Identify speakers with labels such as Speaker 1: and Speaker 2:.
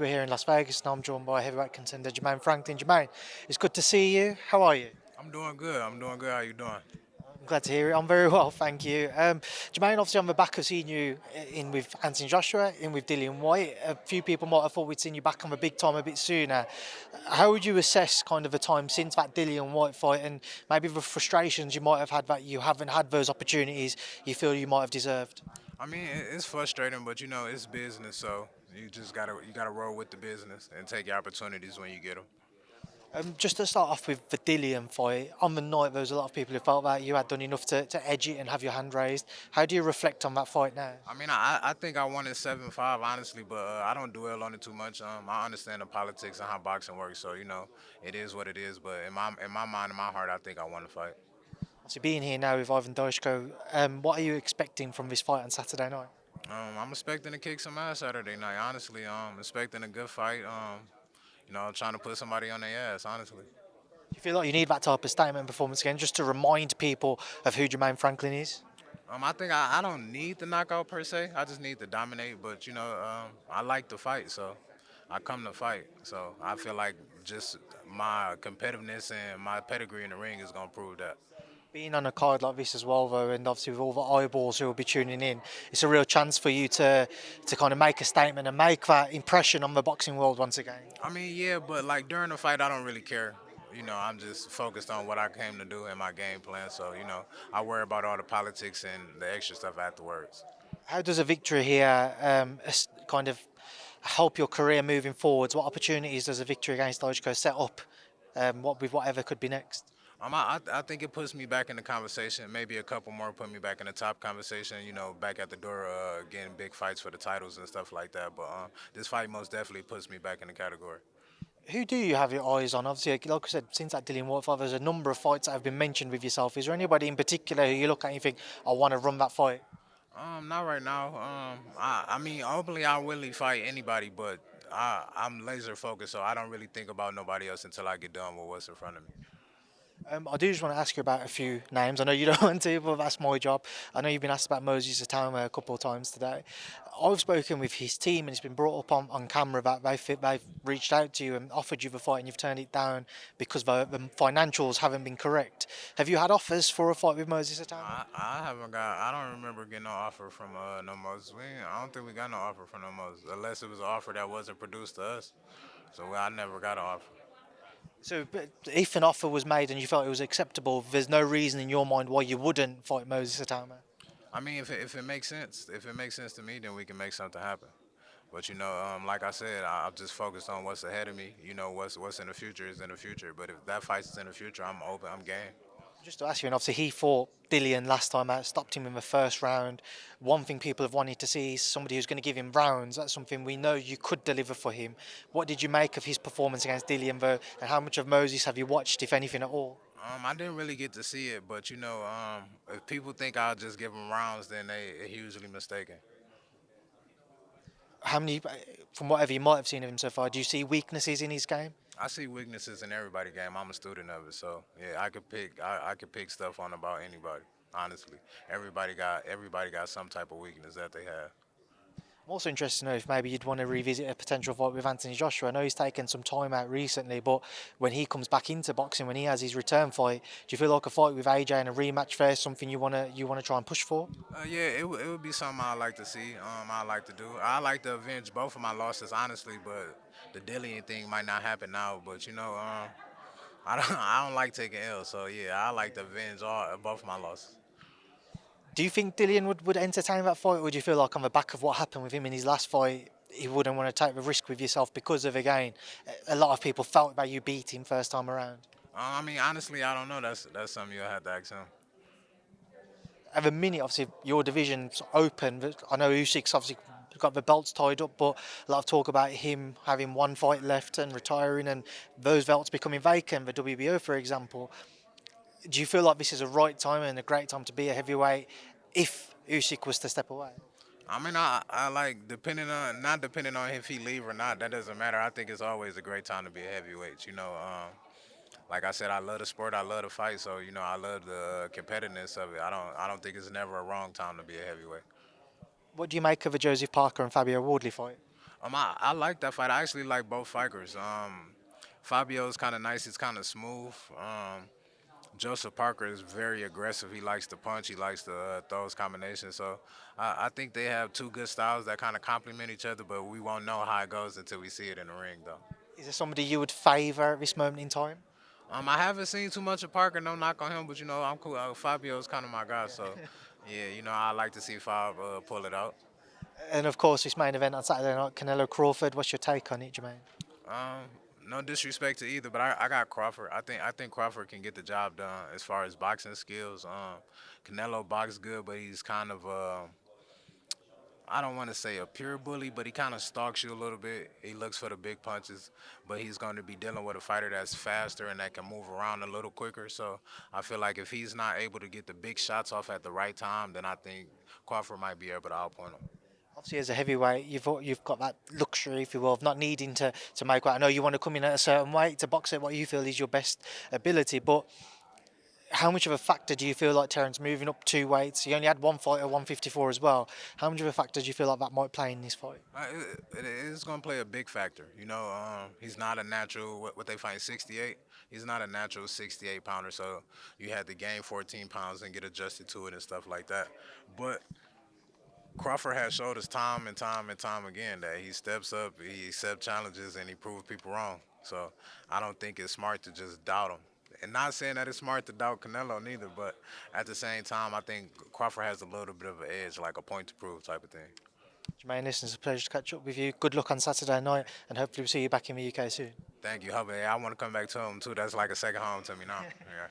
Speaker 1: We're here in Las Vegas, and I'm joined by heavyweight contender Jermaine Franklin. Jermaine, it's good to see you. How are you?
Speaker 2: I'm doing good. I'm doing good. How you doing?
Speaker 1: I'm glad to hear it. I'm very well, thank you. Jermaine, obviously on the back of seeing you in with Anthony Joshua, in with Dillian Whyte, a few people might have thought we'd seen you back on the big time a bit sooner. How would you assess kind of the time since that Dillian Whyte fight, and maybe the frustrations you might have had that you haven't had those opportunities you feel you might have deserved?
Speaker 2: I mean, it's frustrating, but it's business, so you gotta roll with the business and take your opportunities when you get them.
Speaker 1: Just to start off with the Dillian fight, on the night there was a lot of people who felt that you had done enough to edge it and have your hand raised. How do you reflect on that fight now?
Speaker 2: I mean, I think I won it 7-5, honestly, but I don't dwell on it too much. I understand the politics and how boxing works, so it is what it is. But in my mind, in my heart, I think I won the fight.
Speaker 1: So being here now with Ivan Dychko, what are you expecting from this fight on Saturday night?
Speaker 2: I'm expecting to kick some ass Saturday night. Honestly, expecting a good fight. Trying to put somebody on their ass. Honestly.
Speaker 1: Do you feel like you need that type of statement performance again, just to remind people of who Jermaine Franklin is?
Speaker 2: I think I don't need the knockout per se. I just need to dominate. But I like to fight, so I come to fight. So I feel like just my competitiveness and my pedigree in the ring is gonna prove that.
Speaker 1: Being on a card like this as well, though, and obviously with all the eyeballs who will be tuning in, it's a real chance for you to kind of make a statement and make that impression on the boxing world once again.
Speaker 2: I mean, yeah, but like during the fight, I don't really care. I'm just focused on what I came to do and my game plan. So I worry about all the politics and the extra stuff afterwards.
Speaker 1: How does a victory here kind of help your career moving forwards? What opportunities does a victory against Dychko set up? With whatever could be next?
Speaker 2: I think it puts me back in the conversation. Maybe a couple more put me back in the top conversation. Back at the door, getting big fights for the titles and stuff like that. But this fight most definitely puts me back in the category.
Speaker 1: Who do you have your eyes on? Obviously, like I said, since that Dillian Whyte fight, there's a number of fights that have been mentioned with yourself. Is there anybody in particular who you look at and you think, I want to run that fight?
Speaker 2: Not right now. I mean, openly I really fight anybody, but I'm laser focused, so I don't really think about nobody else until I get done with what's in front of me.
Speaker 1: I do just want to ask you about a few names. I know you don't want to, but that's my job. I know you've been asked about Moses Itauma a couple of times today. I've spoken with his team, and it's been brought up on camera that they've reached out to you and offered you the fight, and you've turned it down because the financials haven't been correct. Have you had offers for a fight with Moses Itauma?
Speaker 2: I haven't got. I don't remember getting no offer from no Moses. I don't think we got no offer from no Moses, unless it was an offer that wasn't produced to us. So I never got an offer.
Speaker 1: So, but if an offer was made and you felt it was acceptable, there's no reason in your mind why you wouldn't fight Moses Itauma.
Speaker 2: I mean, if it makes sense, if it makes sense to me, then we can make something happen. But like I said, I'm just focused on what's ahead of me. What's in the future is in the future. But if that fight is in the future, I'm open. I'm game.
Speaker 1: Just to ask you, and obviously he fought Dillian last time out, stopped him in the first round. One thing people have wanted to see is somebody who's going to give him rounds. That's something we know you could deliver for him. What did you make of his performance against Dillian, though, and how much of Moses have you watched, if anything at all?
Speaker 2: I didn't really get to see it, but if people think I'll just give them rounds, then they're hugely mistaken.
Speaker 1: How many, from whatever you might have seen of him so far, do you see weaknesses in his game?
Speaker 2: I see weaknesses in everybody's game. I'm a student of it, so yeah, I could pick stuff on about anybody. Honestly, everybody got some type of weakness that they have.
Speaker 1: I'm also interested to know if maybe you'd want to revisit a potential fight with Anthony Joshua. I know he's taken some time out recently, but when he comes back into boxing, when he has his return fight, do you feel like a fight with AJ and a rematch there is something you want to try and push for?
Speaker 2: Yeah, it would be something I like to see. I like to do. I like to avenge both of my losses, honestly, but the Dillian thing might not happen now. But I don't like taking L's, so yeah, I like to avenge both of my losses.
Speaker 1: Do you think Dillian would entertain that fight, or do you feel like on the back of what happened with him in his last fight, he wouldn't want to take the risk with yourself because of, again, a lot of people felt that you beat him first time around?
Speaker 2: I mean, honestly, I don't know. That's something you'll have to ask him.
Speaker 1: At the minute, obviously, your division's open. But I know Usyk's obviously got the belts tied up, but a lot of talk about him having one fight left and retiring and those belts becoming vacant, the WBO, for example. Do you feel like this is a right time and a great time to be a heavyweight if Usyk was to step away?
Speaker 2: I mean, I like not depending on if he leave or not. That doesn't matter. I think it's always a great time to be a heavyweight. Like I said, I love the sport. I love the fight. So I love the competitiveness of it. I don't think it's never a wrong time to be a heavyweight.
Speaker 1: What do you make of the Joseph Parker and Fabio Wardley fight?
Speaker 2: I like that fight. I actually like both fighters. Fabio's kind of nice. He's kind of smooth. Joseph Parker is very aggressive. He likes to punch. He likes to throw his combinations. So I think they have two good styles that kind of complement each other. But we won't know how it goes until we see it in the ring, though.
Speaker 1: Is there somebody you would favour at this moment in time?
Speaker 2: I haven't seen too much of Parker. No knock on him, but I'm cool. Fabio's kind of my guy. So yeah, I like to see Fab pull it out.
Speaker 1: And of course, this main event on Saturday night, Canelo Crawford. What's your take on it, Jermaine?
Speaker 2: Um, no disrespect to either, but I got Crawford. I think Crawford can get the job done as far as boxing skills. Canelo boxes good, but he's kind of I don't want to say a pure bully, but he kind of stalks you a little bit. He looks for the big punches, but he's going to be dealing with a fighter that's faster and that can move around a little quicker. So I feel like if he's not able to get the big shots off at the right time, then I think Crawford might be able to outpoint him.
Speaker 1: Obviously, as a heavyweight, you've got that luxury, if you will, of not needing to make weight. I know you want to come in at a certain weight to box at what you feel is your best ability, but how much of a factor do you feel like Terence moving up two weights? He only had one fight at 154 as well. How much of a factor do you feel like that might play in this fight?
Speaker 2: It is going to play a big factor. He's not a natural, what they find, 68. He's not a natural 68 pounder, so you had to gain 14 pounds and get adjusted to it and stuff like that. But Crawford has showed us time and time and time again that he steps up, he accepts challenges, and he proves people wrong. So I don't think it's smart to just doubt him. And not saying that it's smart to doubt Canelo neither, but at the same time, I think Crawford has a little bit of an edge, like a point to prove type of thing.
Speaker 1: Jermaine, listen, it's a pleasure to catch up with you. Good luck on Saturday night, and hopefully we'll see you back in the UK soon.
Speaker 2: Thank you, Hubby. I want to come back to him too. That's like a second home to me now. Yeah.